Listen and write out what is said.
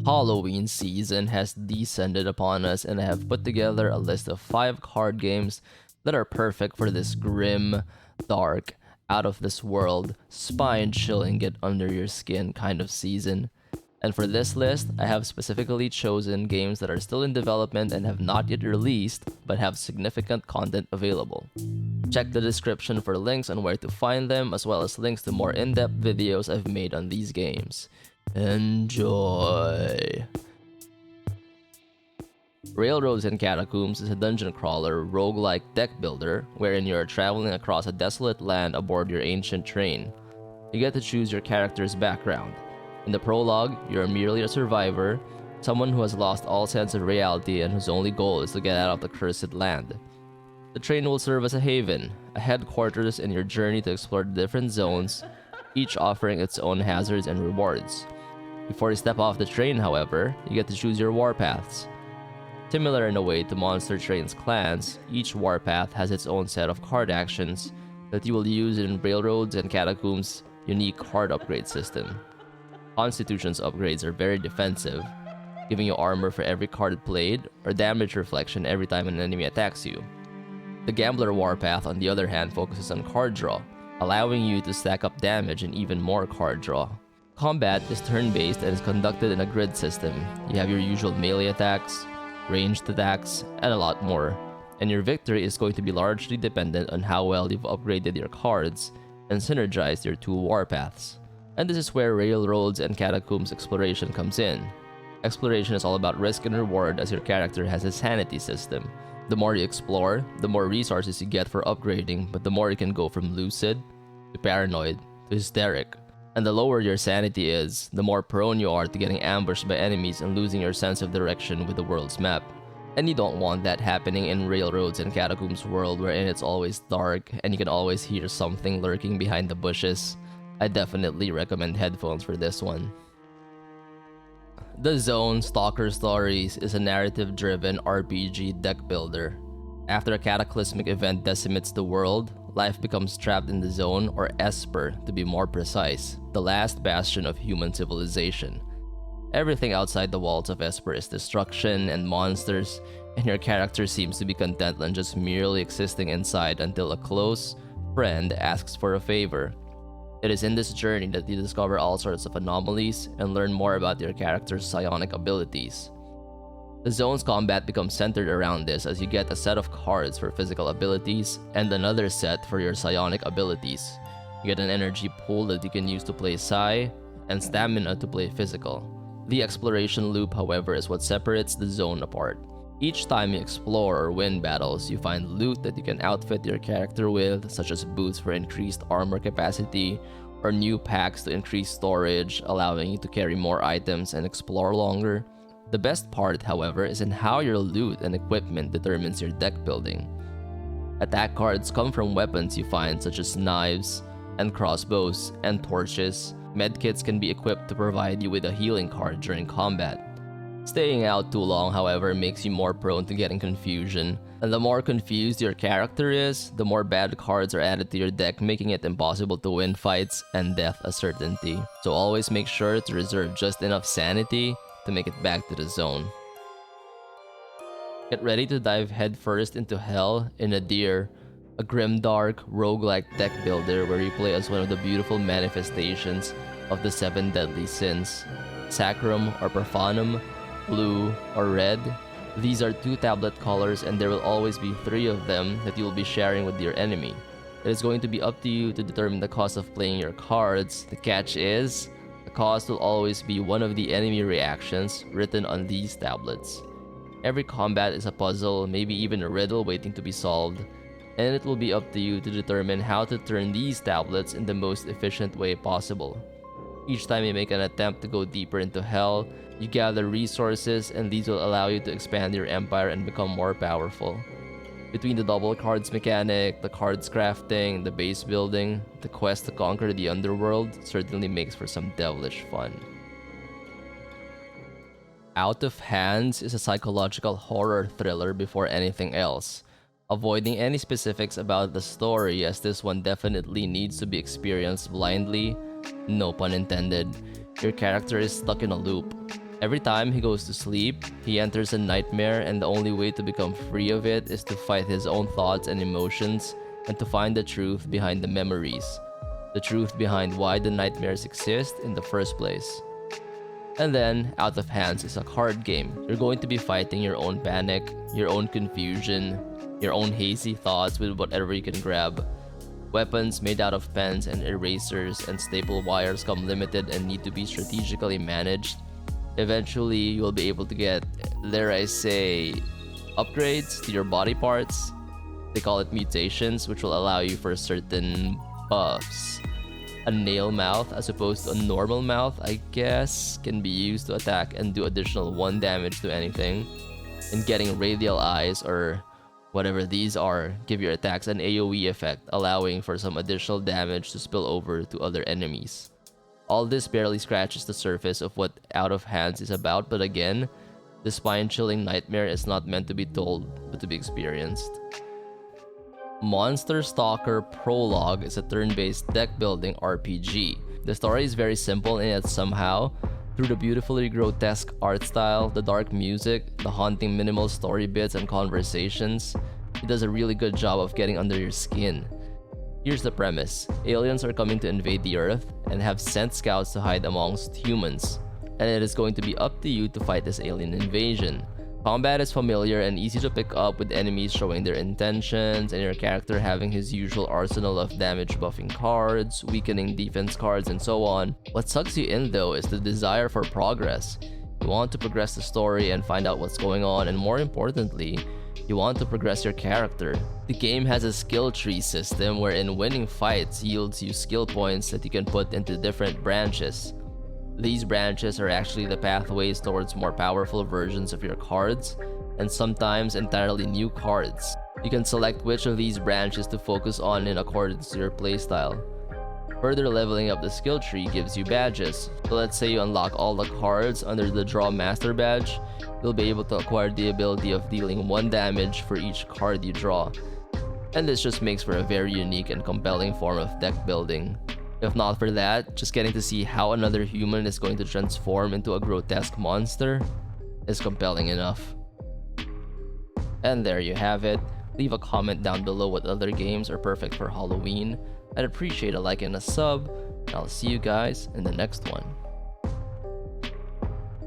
Halloween season has descended upon us, and I have put together a list of 5 card games that are perfect for this grim, dark, out of this world, spine chilling, get under your skin kind of season. And for this list, I have specifically chosen games that are still in development and have not yet released, but have significant content available. Check the description for links on where to find them, as well as links to more in-depth videos I've made on these games. Enjoy! Railroads and Catacombs is a dungeon crawler roguelike deck builder wherein you are traveling across a desolate land aboard your ancient train. You get to choose your character's background. In the prologue, you are merely a survivor, someone who has lost all sense of reality and whose only goal is to get out of the cursed land. The train will serve as a haven, a headquarters in your journey to explore the different zones, each offering its own hazards and rewards. Before you step off the train, however, you get to choose your warpaths. Similar in a way to Monster Train's clans, each warpath has its own set of card actions that you will use in Railroads and Catacombs' unique card upgrade system. Constitution's upgrades are very defensive, giving you armor for every card played or damage reflection every time an enemy attacks you. The Gambler warpath, on the other hand, focuses on card draw, allowing you to stack up damage and even more card draw. Combat is turn-based and is conducted in a grid system. You have your usual melee attacks, ranged attacks, and a lot more. And your victory is going to be largely dependent on how well you've upgraded your cards and synergized your two warpaths. And this is where Railroads and Catacombs exploration comes in. Exploration is all about risk and reward, as your character has a sanity system. The more you explore, the more resources you get for upgrading, but the more you can go from lucid to paranoid to hysteric. And the lower your sanity is, the more prone you are to getting ambushed by enemies and losing your sense of direction with the world's map. And you don't want that happening in Railroads and Catacombs world, wherein it's always dark and you can always hear something lurking behind the bushes. I definitely recommend headphones for this one. The Zone Stalker Stories is a narrative-driven RPG deck builder. After a cataclysmic event decimates the world, life becomes trapped in the Zone, or Esper to be more precise, the last bastion of human civilization. Everything outside the walls of Esper is destruction and monsters, and your character seems to be content on just merely existing inside until a close friend asks for a favor. It is in this journey that you discover all sorts of anomalies and learn more about your character's psionic abilities. The Zone's combat becomes centered around this, as you get a set of cards for physical abilities and another set for your psionic abilities. You get an energy pool that you can use to play psi, and stamina to play physical. The exploration loop, however, is what separates the Zone apart. Each time you explore or win battles, you find loot that you can outfit your character with, such as boots for increased armor capacity, or new packs to increase storage, allowing you to carry more items and explore longer. The best part, however, is in how your loot and equipment determines your deck building. Attack cards come from weapons you find, such as knives and crossbows and torches. Medkits can be equipped to provide you with a healing card during combat. Staying out too long, however, makes you more prone to getting confusion, and the more confused your character is, the more bad cards are added to your deck, making it impossible to win fights and death a certainty. So always make sure to reserve just enough sanity to make it back to the Zone. Get ready to dive headfirst into hell in Nadir, a grimdark, roguelike deck builder where you play as one of the beautiful manifestations of the 7 deadly sins: Sacrum or Profanum, blue or red. These are 2 tablet colors, and there will always be 3 of them that you will be sharing with your enemy. It is going to be up to you to determine the cost of playing your cards. The catch is, the cost will always be one of the enemy reactions written on these tablets. Every combat is a puzzle, maybe even a riddle waiting to be solved, and it will be up to you to determine how to turn these tablets in the most efficient way possible. Each time you make an attempt to go deeper into hell, you gather resources, and these will allow you to expand your empire and become more powerful. Between the double cards mechanic, the cards crafting, the base building, the quest to conquer the underworld certainly makes for some devilish fun. Out of Hands is a psychological horror thriller before anything else. Avoiding any specifics about the story, as this one definitely needs to be experienced blindly, no pun intended. Your character is stuck in a loop. Every time he goes to sleep, he enters a nightmare, and the only way to become free of it is to fight his own thoughts and emotions and to find the truth behind the memories, the truth behind why the nightmares exist in the first place. And then, Out of Hands is a card game. You're going to be fighting your own panic, your own confusion, your own hazy thoughts with whatever you can grab. Weapons made out of pens and erasers and staple wires come limited and need to be strategically managed. Eventually, you'll be able to get, dare I say, upgrades to your body parts. They call it mutations, which will allow you for certain buffs. A nail mouth, as opposed to a normal mouth, I guess, can be used to attack and do additional 1 damage to anything. And getting radial eyes, or whatever these are, give your attacks an AoE effect, allowing for some additional damage to spill over to other enemies. All this barely scratches the surface of what Out of Hands is about, but again, the spine-chilling nightmare is not meant to be told, but to be experienced. Monster Stalker Prologue is a turn-based deck-building RPG. The story is very simple, and yet somehow, through the beautifully grotesque art style, the dark music, the haunting minimal story bits and conversations, it does a really good job of getting under your skin. Here's the premise. Aliens are coming to invade the Earth and have sent scouts to hide amongst humans, and it is going to be up to you to fight this alien invasion. Combat is familiar and easy to pick up, with enemies showing their intentions and your character having his usual arsenal of damage buffing cards, weakening defense cards, and so on. What sucks you in though is the desire for progress. You want to progress the story and find out what's going on, and more importantly, you want to progress your character. The game has a skill tree system wherein winning fights yields you skill points that you can put into different branches. These branches are actually the pathways towards more powerful versions of your cards, and sometimes entirely new cards. You can select which of these branches to focus on in accordance to your playstyle. Further leveling up the skill tree gives you badges. So let's say you unlock all the cards under the Draw Master badge, you'll be able to acquire the ability of dealing 1 damage for each card you draw. And this just makes for a very unique and compelling form of deck building. If not for that, just getting to see how another human is going to transform into a grotesque monster is compelling enough. And there you have it. Leave a comment down below what other games are perfect for Halloween. I'd appreciate a like and a sub, and I'll see you guys in the next one.